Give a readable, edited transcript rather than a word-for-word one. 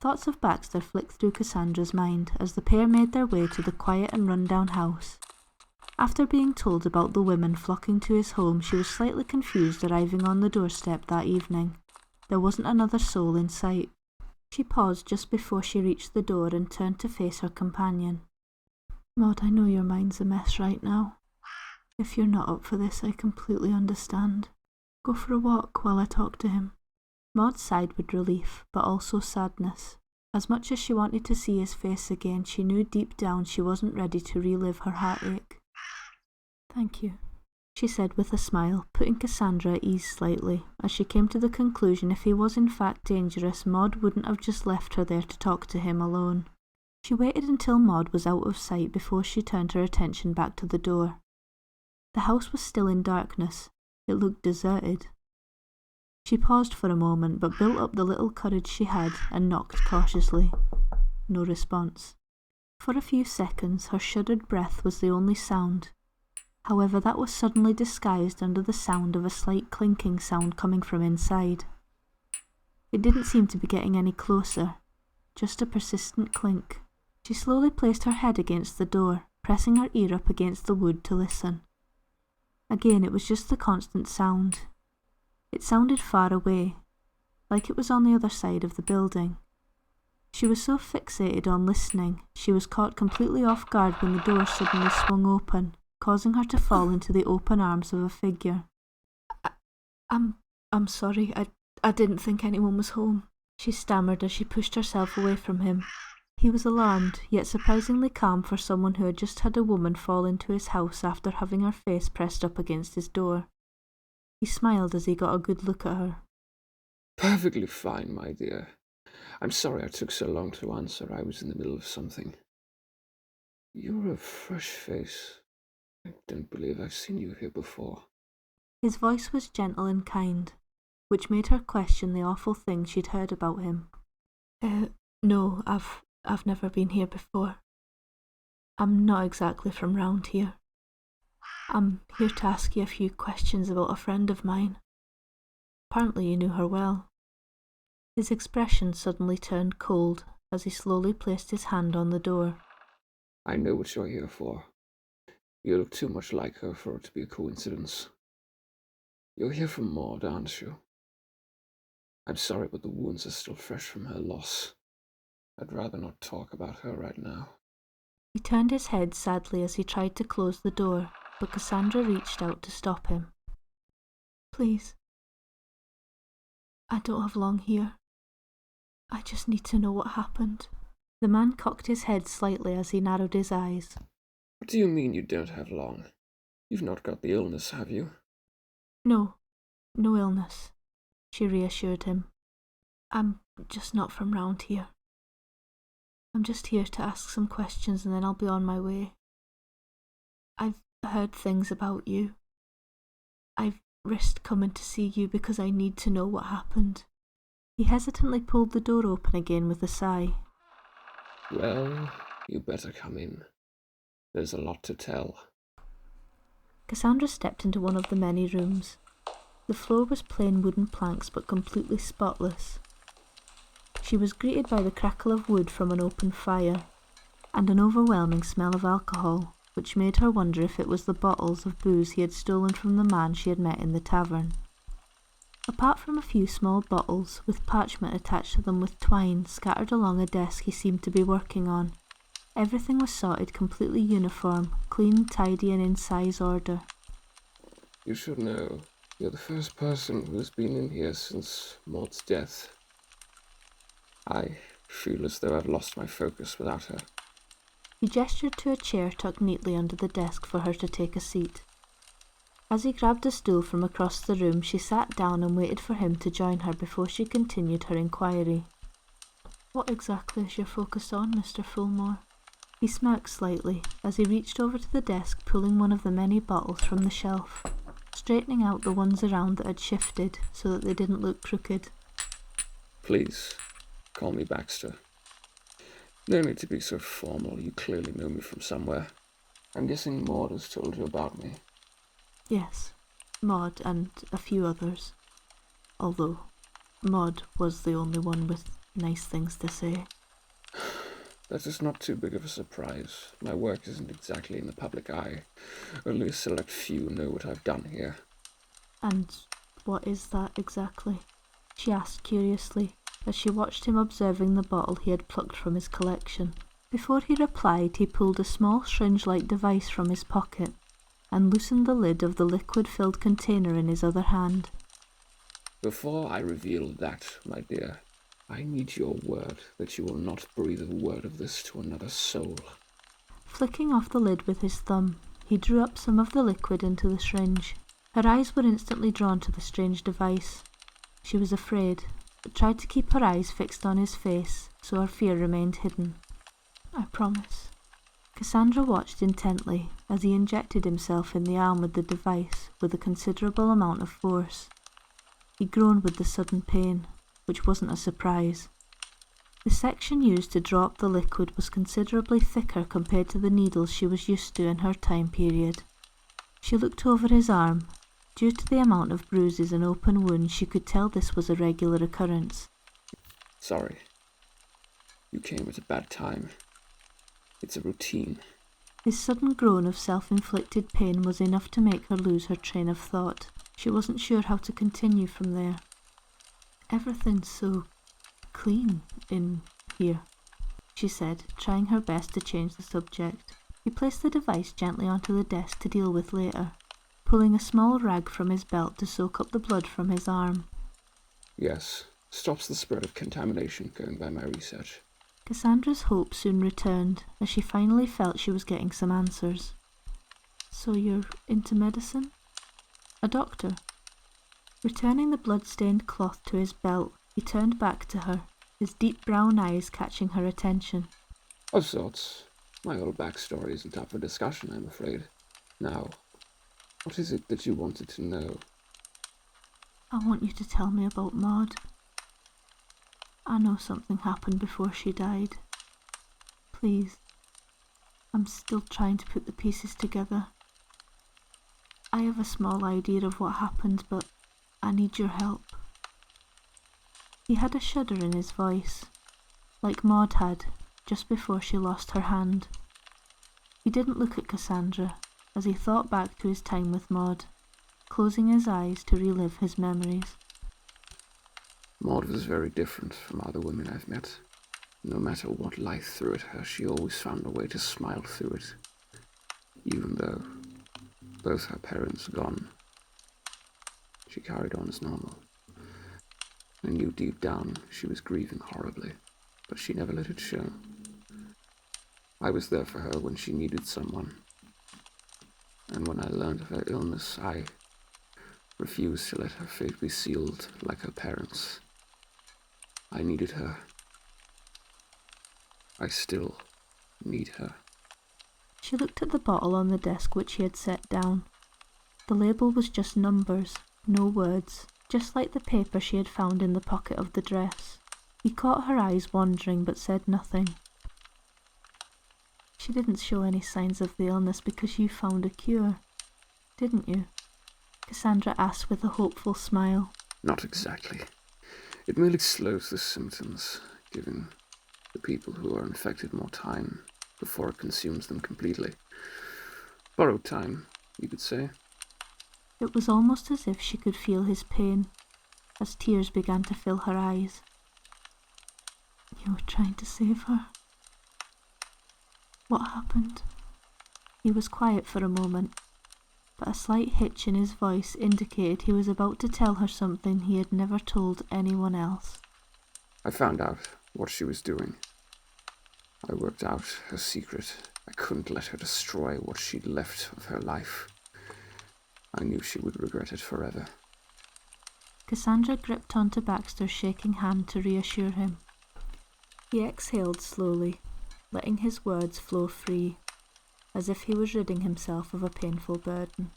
Thoughts of Baxter flicked through Cassandra's mind as the pair made their way to the quiet and run-down house. After being told about the women flocking to his home, she was slightly confused arriving on the doorstep that evening. There wasn't another soul in sight. She paused just before she reached the door and turned to face her companion. "Maud, I know your mind's a mess right now. If you're not up for this, I completely understand. Go for a walk while I talk to him." Maud sighed with relief, but also sadness. As much as she wanted to see his face again, she knew deep down she wasn't ready to relive her heartache. "Thank you," she said with a smile, putting Cassandra at ease slightly, as she came to the conclusion if he was in fact dangerous, Maud wouldn't have just left her there to talk to him alone. She waited until Maud was out of sight before she turned her attention back to the door. The house was still in darkness. It looked deserted. She paused for a moment, but built up the little courage she had and knocked cautiously. No response. For a few seconds, her shuddered breath was the only sound. However, that was suddenly disguised under the sound of a slight clinking sound coming from inside. It didn't seem to be getting any closer, just a persistent clink. She slowly placed her head against the door, pressing her ear up against the wood to listen. Again, it was just the constant sound. It sounded far away, like it was on the other side of the building. She was so fixated on listening, she was caught completely off guard when the door suddenly swung open, causing her to fall into the open arms of a figure. I'm sorry, I didn't think anyone was home," she stammered as she pushed herself away from him. He was alarmed, yet surprisingly calm for someone who had just had a woman fall into his house after having her face pressed up against his door. He smiled as he got a good look at her. "Perfectly fine, my dear. I'm sorry I took so long to answer. I was in the middle of something. You're a fresh face. I don't believe I've seen you here before." His voice was gentle and kind, which made her question the awful things she'd heard about him. No, I've never been here before. I'm not exactly from round here. I'm here to ask you a few questions about a friend of mine. Apparently you knew her well." His expression suddenly turned cold as he slowly placed his hand on the door. "I know what you're here for. You look too much like her for it to be a coincidence. You're here for Maud, aren't you? I'm sorry, but the wounds are still fresh from her loss. I'd rather not talk about her right now." He turned his head sadly as he tried to close the door, but Cassandra reached out to stop him. "Please. I don't have long here. I just need to know what happened." The man cocked his head slightly as he narrowed his eyes. "What do you mean you don't have long? You've not got the illness, have you?" No illness," she reassured him. "I'm just not from round here. I'm just here to ask some questions and then I'll be on my way. I've heard things about you. I've risked coming to see you because I need to know what happened." He hesitantly pulled the door open again with a sigh. "Well, you better come in. There's a lot to tell." Cassandra stepped into one of the many rooms. The floor was plain wooden planks but completely spotless. She was greeted by the crackle of wood from an open fire, and an overwhelming smell of alcohol, which made her wonder if it was the bottles of booze he had stolen from the man she had met in the tavern. Apart from a few small bottles, with parchment attached to them with twine scattered along a desk he seemed to be working on, everything was sorted completely uniform, clean, tidy, and in size order. "You should know, you're the first person who's been in here since Maud's death. I feel as though I've lost my focus without her." He gestured to a chair tucked neatly under the desk for her to take a seat. As he grabbed a stool from across the room, she sat down and waited for him to join her before she continued her inquiry. "What exactly is your focus on, Mr. Fulmore?" He smirked slightly as he reached over to the desk, pulling one of the many bottles from the shelf, straightening out the ones around that had shifted so that they didn't look crooked. "Please, call me Baxter. No need to be so formal. You clearly know me from somewhere. I'm guessing Maud has told you about me." "Yes, Maud and a few others. Although Maud was the only one with nice things to say. That is not too big of a surprise. My work isn't exactly in the public eye. Only a select few know what I've done here. And what is that exactly? She asked curiously, as she watched him observing the bottle he had plucked from his collection. Before he replied, he pulled a small syringe-like device from his pocket and loosened the lid of the liquid-filled container in his other hand. Before I reveal that, my dear, I need your word that you will not breathe a word of this to another soul. Flicking off the lid with his thumb, he drew up some of the liquid into the syringe. Her eyes were instantly drawn to the strange device. She was afraid, but tried to keep her eyes fixed on his face, so her fear remained hidden. I promise. Cassandra watched intently as he injected himself in the arm with the device with a considerable amount of force. He groaned with the sudden pain, which wasn't a surprise. The section used to draw up the liquid was considerably thicker compared to the needles she was used to in her time period. She looked over his arm. Due to the amount of bruises and open wounds, she could tell this was a regular occurrence. Sorry. You came at a bad time. It's a routine. His sudden groan of self-inflicted pain was enough to make her lose her train of thought. She wasn't sure how to continue from there. Everything's so clean in here, she said, trying her best to change the subject. He placed the device gently onto the desk to deal with later, pulling a small rag from his belt to soak up the blood from his arm. Yes, stops the spread of contamination going by my research. Cassandra's hope soon returned as she finally felt she was getting some answers. So you're into medicine? A doctor? Returning the blood-stained cloth to his belt, he turned back to her, his deep brown eyes catching her attention. Of sorts. My whole backstory isn't up for discussion, I'm afraid. Now, what is it that you wanted to know? I want you to tell me about Maud. I know something happened before she died. Please. I'm still trying to put the pieces together. I have a small idea of what happened, but I need your help. He had a shudder in his voice, like Maud had, just before she lost her hand. He didn't look at Cassandra, as he thought back to his time with Maud, closing his eyes to relive his memories. Maud was very different from other women I've met. No matter what life threw at her, she always found a way to smile through it. Even though both her parents gone, she carried on as normal. I knew deep down she was grieving horribly, but she never let it show. I was there for her when she needed someone. And when I learned of her illness, I refused to let her fate be sealed like her parents. I needed her. I still need her. She looked at the bottle on the desk which he had set down. The label was just numbers, no words, just like the paper she had found in the pocket of the dress. He caught her eyes wandering but said nothing. She didn't show any signs of the illness because you found a cure, didn't you? Cassandra asked with a hopeful smile. Not exactly. It merely slows the symptoms, giving the people who are infected more time before it consumes them completely. Borrowed time, you could say. It was almost as if she could feel his pain, as tears began to fill her eyes. You were trying to save her. What happened? He was quiet for a moment, but a slight hitch in his voice indicated he was about to tell her something he had never told anyone else. I found out what she was doing. I worked out her secret. I couldn't let her destroy what she'd left of her life. I knew she would regret it forever. Cassandra gripped onto Baxter's shaking hand to reassure him. He exhaled slowly, letting his words flow free, as if he was ridding himself of a painful burden.